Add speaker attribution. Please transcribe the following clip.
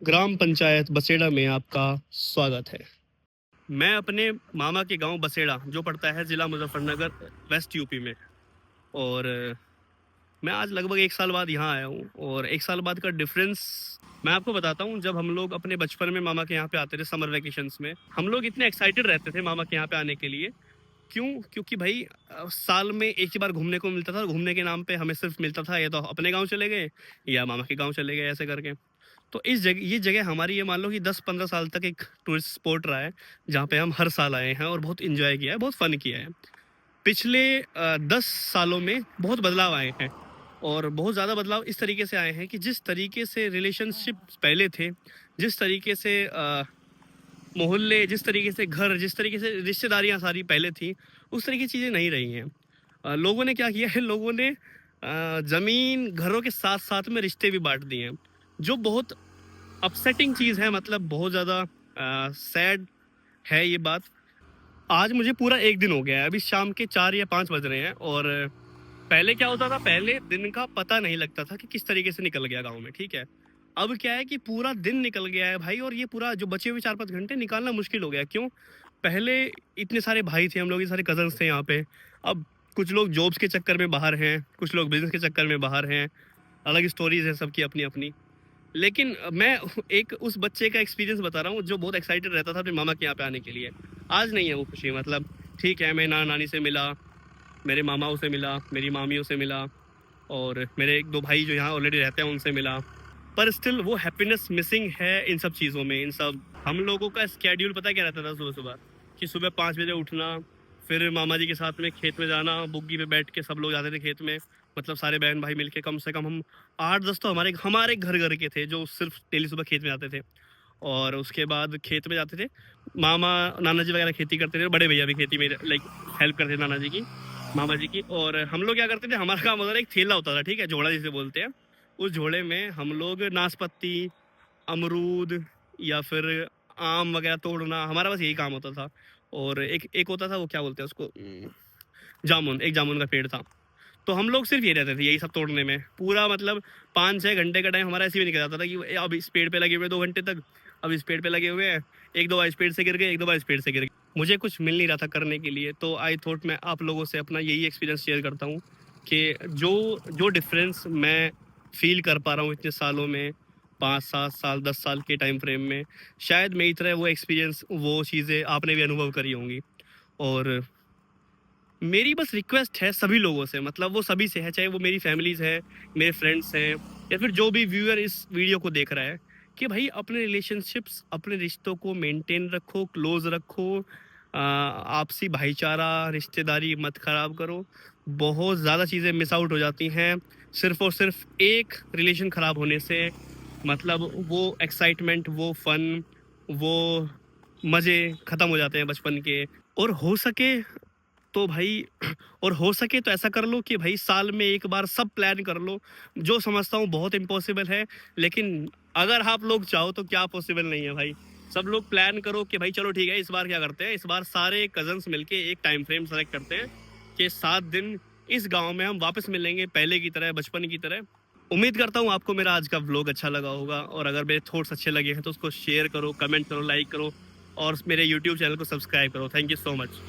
Speaker 1: ग्राम पंचायत बसेड़ा में आपका स्वागत है। मैं अपने मामा के गांव बसेड़ा जो पड़ता है ज़िला मुजफ्फरनगर वेस्ट यूपी में। और मैं आज लगभग 1 साल बाद यहाँ आया हूँ और 1 साल बाद का डिफरेंस मैं आपको बताता हूँ। जब हम लोग अपने बचपन में मामा के यहाँ पे आते थे समर वैकेशंस में, हम लोग इतने एक्साइटेड रहते थे मामा के यहाँ पे आने के लिए। क्यों? क्योंकि भाई साल में एक ही बार घूमने को मिलता था। घूमने के नाम पे हमें सिर्फ मिलता था या तो अपने गाँव चले गए या मामा के गाँव चले गए, ऐसे करके। तो ये जगह हमारी, ये मान लो कि 10-15 साल तक एक टूरिस्ट स्पॉट रहा है, जहाँ पे हम हर साल आए हैं और बहुत एंजॉय किया है, बहुत फन किया है। पिछले 10 सालों में बहुत बदलाव आए हैं और बहुत ज़्यादा बदलाव इस तरीके से आए हैं कि जिस तरीके से रिलेशनशिप पहले थे, जिस तरीके से मोहल्ले, जिस तरीके से घर, जिस तरीके से रिश्तेदारियाँ सारी पहले थी, उस तरह की चीज़ें नहीं रही हैं। लोगों ने क्या किया है, लोगों ने ज़मीन, घरों के साथ-साथ में रिश्ते भी बाँट दिए हैं, जो बहुत अपसेटिंग चीज़ है। मतलब बहुत ज़्यादा सैड है ये बात। आज मुझे पूरा 1 दिन हो गया है, अभी शाम के 4 या 5 बज रहे हैं। और पहले क्या होता था, पहले दिन का पता नहीं लगता था कि किस तरीके से निकल गया गाँव में, ठीक है? अब क्या है कि पूरा दिन निकल गया है भाई, और ये पूरा जो बचे हुए 4-5 घंटे निकालना मुश्किल हो गया है। क्यों? पहले इतने सारे भाई थे हम लोग, ये सारे कज़न्स थे यहाँ पे। अब कुछ लोग जॉब्स के चक्कर में बाहर हैं, कुछ लोग बिज़नेस के चक्कर में बाहर हैं, अलग स्टोरीज़ हैं सबकी अपनी-अपनी। लेकिन मैं एक उस बच्चे का एक्सपीरियंस बता रहा हूँ जो बहुत एक्साइटेड रहता था अपने मामा के यहाँ पे आने के लिए। आज नहीं है वो खुशी। मतलब ठीक है, मैं नाना-नानी से मिला, मेरे मामाओं से मिला, मेरी मामियों से मिला और मेरे 1-2 भाई जो यहाँ ऑलरेडी रहते हैं उनसे मिला। पर स्टिल वो हैप्पीनेस मिसिंग है इन सब चीज़ों में। इन सब हम लोगों का शेड्यूल पता है क्या रहता था सुबह-सुबह? कि सुबह 5 बजे उठना, फिर मामा जी के साथ में खेत में जाना, बुग्गी पे बैठ के सब लोग जाते थे खेत में। मतलब सारे बहन-भाई मिलके कम से कम हम 8-10 तो हमारे घर-घर के थे जो सिर्फ़ डेली सुबह खेत में जाते थे। और उसके बाद खेत में जाते थे। मामा, नाना जी वगैरह खेती करते थे, बड़े भैया भी खेती में लाइक हेल्प करते थे नाना जी की, मामा जी की। और हम लोग क्या करते थे, हमारा काम होता था, एक थैला होता था, ठीक है? झोला जिसे बोलते हैं। उस झोले में हम लोग नाशपाती, अमरूद या फिर आम वगैरह तोड़ना, हमारा बस यही काम होता था। और एक एक होता था, वो क्या बोलते हैं उसको, जामुन, एक जामुन का पेड़ था। तो हम लोग सिर्फ ये रहते थे, यही सब तोड़ने में। पूरा मतलब 5-6 घंटे का टाइम हमारा ऐसे ही निकल जाता था कि अब इस पेड़ पे लगे हुए 2 घंटे तक, अब इस पेड़ पे लगे हुए हैं, 1-2 बार इस पेड़ से गिर गए, 1-2 बार इस पेड़ से गिर गए। मुझे कुछ मिल नहीं रहा था करने के लिए, तो आई थॉट मैं आप लोगों से अपना यही एक्सपीरियंस शेयर करता हूँ कि जो जो डिफरेंस मैं फ़ील कर पा रहा हूँ इतने सालों में, 5-7 साल, 10 साल के टाइम फ्रेम में, शायद मेरी तरह वो एक्सपीरियंस, वो चीज़ें आपने भी अनुभव करी होंगी। और मेरी बस रिक्वेस्ट है सभी लोगों से, मतलब वो सभी से है, चाहे वो मेरी फैमिलीज़ है, मेरे फ्रेंड्स हैं या फिर जो भी व्यूअर इस वीडियो को देख रहा है, कि भाई अपने रिलेशनशिप्स, अपने रिश्तों को मेंटेन रखो, क्लोज रखो। आपसी भाईचारा, रिश्तेदारी मत खराब करो। बहुत ज़्यादा चीज़ें मिस आउट हो जाती हैं सिर्फ़ और सिर्फ़ एक रिलेशन खराब होने से। मतलब वो एक्साइटमेंट, वो फन, वो मज़े ख़त्म हो जाते हैं बचपन के। और हो सके तो भाई और हो सके तो ऐसा कर लो कि भाई साल में 1 बार सब प्लान कर लो। जो समझता हूँ बहुत इम्पॉसिबल है, लेकिन अगर आप लोग चाहो तो क्या पॉसिबल नहीं है भाई। सब लोग प्लान करो कि भाई चलो ठीक है, इस बार क्या करते हैं, इस बार सारे कज़न्स मिलके एक टाइम फ्रेम सेलेक्ट करते हैं कि 7 दिन इस गाँव में हम वापस मिलेंगे पहले की तरह, बचपन की तरह। उम्मीद करता हूँ आपको मेरा आज का व्लॉग अच्छा लगा होगा, और अगर मेरे थॉट्स अच्छे लगे हैं तो उसको शेयर करो, कमेंट करो, लाइक करो और मेरे यूट्यूब चैनल को सब्सक्राइब करो। Thank you so much.